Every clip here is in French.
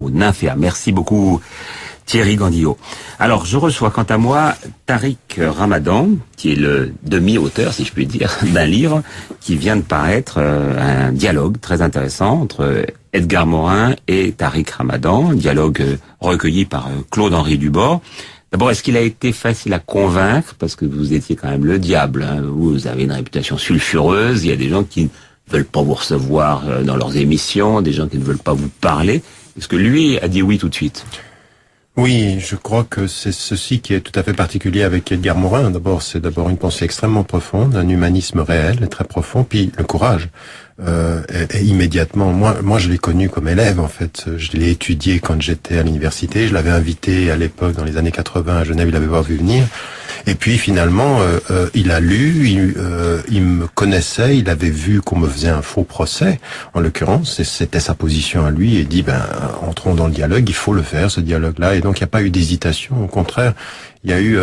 au Nymphéa. Merci beaucoup Thierry Gandillot. Alors je reçois quant à moi Tariq Ramadan, qui est le demi-auteur, si je puis dire, d'un livre qui vient de paraître, un dialogue très intéressant entre Edgar Morin et Tariq Ramadan, dialogue recueilli par Claude-Henri Dubord. D'abord, est-ce qu'il a été facile à convaincre, parce que vous étiez quand même le diable, hein, vous avez une réputation sulfureuse, il y a des gens qui ne veulent pas vous recevoir dans leurs émissions, des gens qui ne veulent pas vous parler. Est-ce que lui a dit oui tout de suite ? Oui, je crois que c'est ceci qui est tout à fait particulier avec Edgar Morin. D'abord, c'est une pensée extrêmement profonde, un humanisme réel et très profond, puis le courage. Et immédiatement, moi je l'ai connu comme élève en fait. Je l'ai étudié quand j'étais à l'université. Je l'avais invité à l'époque, dans les années 80 à Genève, il avait pas vu venir. Et puis finalement, il a lu, il me connaissait, il avait vu qu'on me faisait un faux procès, en l'occurrence, c'était sa position à lui, et dit, entrons dans le dialogue, il faut le faire, ce dialogue-là. Et donc il n'y a pas eu d'hésitation, au contraire, il y a eu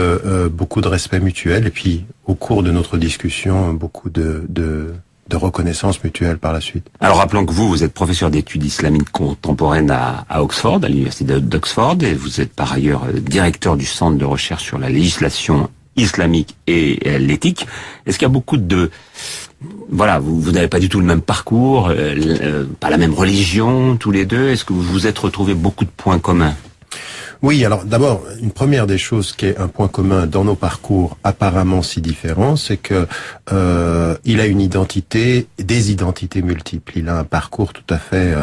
beaucoup de respect mutuel, et puis au cours de notre discussion, beaucoup de reconnaissance mutuelle par la suite. Alors rappelons que vous êtes professeur d'études islamiques contemporaines à Oxford, à l'université d'Oxford, et vous êtes par ailleurs directeur du Centre de recherche sur la législation islamique et l'éthique. Est-ce qu'il y a beaucoup de... Voilà, vous n'avez pas du tout le même parcours, pas la même religion, tous les deux. Est-ce que vous vous êtes retrouvés beaucoup de points communs ? Oui, alors d'abord, une première des choses qui est un point commun dans nos parcours apparemment si différents, c'est que il a une identité, des identités multiples. Il a un parcours tout à fait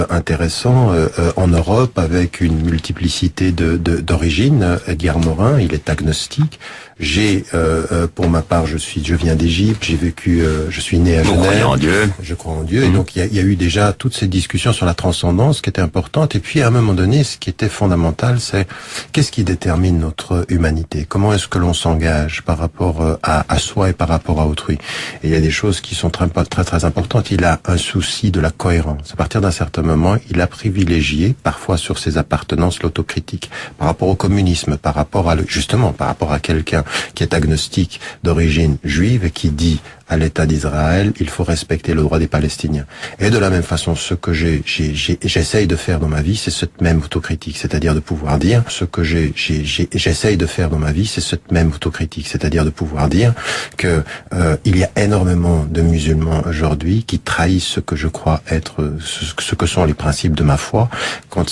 intéressant en Europe avec une multiplicité d'origines. Edgar Morin, il est agnostique. J'ai, pour ma part, je viens d'Égypte, j'ai vécu, je suis né à Genève. Vous croyez en Dieu. Je crois en Dieu. Et donc, il y a eu déjà toutes ces discussions sur la transcendance qui étaient importantes. Et puis, à un moment donné, ce qui était fondamental, c'est qu'est-ce qui détermine notre humanité? Comment est-ce que l'on s'engage par rapport à soi et par rapport à autrui? Et il y a des choses qui sont très, très importantes. Il a un souci de la cohérence. À partir d'un certain moment, il a privilégié, parfois sur ses appartenances, l'autocritique. Par rapport au communisme, par rapport à par rapport à quelqu'un qui est agnostique d'origine juive et qui dit à l'État d'Israël, il faut respecter le droit des Palestiniens. Et de la même façon, ce que j'essaye de faire dans ma vie, c'est cette même autocritique, c'est-à-dire de pouvoir dire ce que j'essaye de faire dans ma vie, c'est cette même autocritique, c'est-à-dire de pouvoir dire que il y a énormément de musulmans aujourd'hui qui trahissent ce que je crois être, ce que sont les principes de ma foi. Quand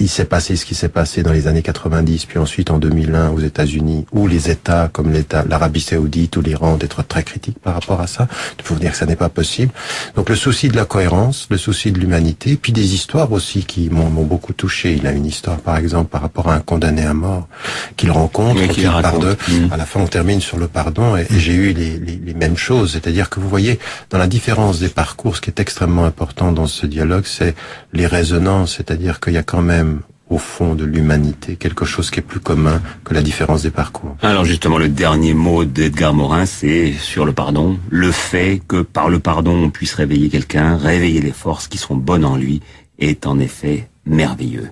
il s'est passé ce qui s'est passé dans les années 90, puis ensuite en 2001 aux États-Unis, où les États comme l'Arabie Saoudite ou l'Iran d'être très critique par rapport à ça. Il faut dire que ça n'est pas possible. Donc le souci de la cohérence, le souci de l'humanité, puis des histoires aussi qui m'ont beaucoup touché. Il a une histoire, par exemple, par rapport à un condamné à mort qu'il rencontre, qu'il pardonne. À la fin, on termine sur le pardon, et j'ai eu les mêmes choses. C'est-à-dire que vous voyez, dans la différence des parcours, ce qui est extrêmement important dans ce dialogue, c'est les résonances. C'est-à-dire qu'il y a quand même au fond de l'humanité, quelque chose qui est plus commun que la différence des parcours. Alors justement, le dernier mot d'Edgar Morin, c'est sur le pardon. Le fait que par le pardon, on puisse réveiller quelqu'un, réveiller les forces qui sont bonnes en lui, est en effet merveilleux.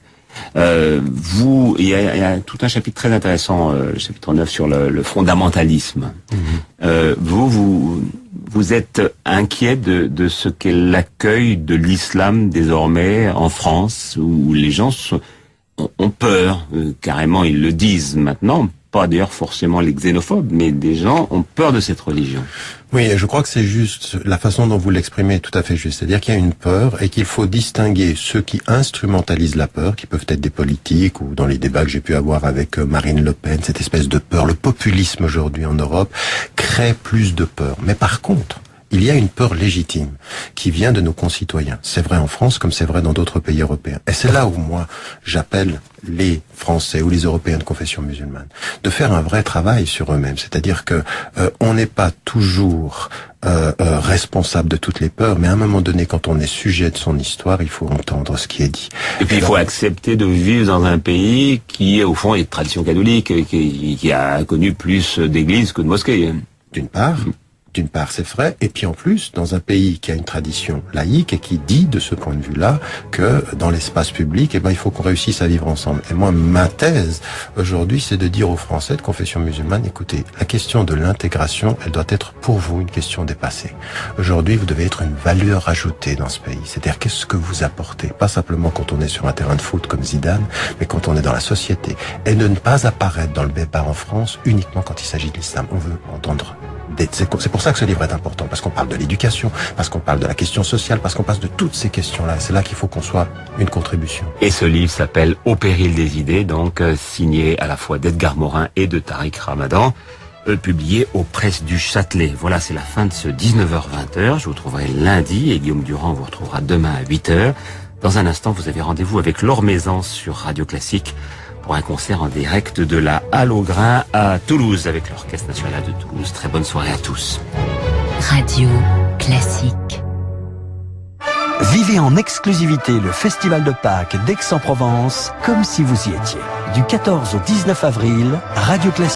Il y a tout un chapitre très intéressant, le chapitre 9 sur le fondamentalisme. Vous êtes inquiet de ce qu'est l'accueil de l'islam désormais en France, où les gens ont peur, carrément ils le disent maintenant, pas d'ailleurs forcément les xénophobes, mais des gens ont peur de cette religion. Oui, je crois que c'est juste, la façon dont vous l'exprimez est tout à fait juste. C'est-à-dire qu'il y a une peur et qu'il faut distinguer ceux qui instrumentalisent la peur, qui peuvent être des politiques ou dans les débats que j'ai pu avoir avec Marine Le Pen, cette espèce de peur. Le populisme aujourd'hui en Europe crée plus de peur. Mais par contre, il y a une peur légitime qui vient de nos concitoyens. C'est vrai en France comme c'est vrai dans d'autres pays européens. Et c'est là où moi, j'appelle les Français ou les Européens de confession musulmane de faire un vrai travail sur eux-mêmes. C'est-à-dire que on n'est pas toujours responsable de toutes les peurs, mais à un moment donné, quand on est sujet de son histoire, il faut entendre ce qui est dit. Et puis il faut accepter de vivre dans un pays qui, au fond, est de tradition catholique, qui a connu plus d'églises que de mosquées. D'une part. d'une part, c'est vrai, et puis en plus, dans un pays qui a une tradition laïque et qui dit, de ce point de vue-là, que dans l'espace public, il faut qu'on réussisse à vivre ensemble. Et moi, ma thèse, aujourd'hui, c'est de dire aux Français de confession musulmane, écoutez, la question de l'intégration, elle doit être pour vous une question dépassée. Aujourd'hui, vous devez être une valeur ajoutée dans ce pays. C'est-à-dire, qu'est-ce que vous apportez? Pas simplement quand on est sur un terrain de foot comme Zidane, mais quand on est dans la société. Et de ne pas apparaître dans le débat en France uniquement quand il s'agit de l'islam. On veut entendre. C'est pour ça que ce livre est important, parce qu'on parle de l'éducation, parce qu'on parle de la question sociale, parce qu'on passe de toutes ces questions-là. C'est là qu'il faut qu'on soit une contribution. Et ce livre s'appelle Au péril des idées, donc signé à la fois d'Edgar Morin et de Tariq Ramadan, publié aux Presses du Châtelet. Voilà, c'est la fin de ce 19h-20h. Je vous retrouverai lundi et Guillaume Durand vous retrouvera demain à 8h. Dans un instant, vous avez rendez-vous avec Laure Maisance sur Radio Classique pour un concert en direct de la Halle aux Grains à Toulouse avec l'Orchestre National de Toulouse. Très bonne soirée à tous. Radio Classique. Vivez en exclusivité le Festival de Pâques d'Aix-en-Provence comme si vous y étiez. Du 14 au 19 avril, Radio Classique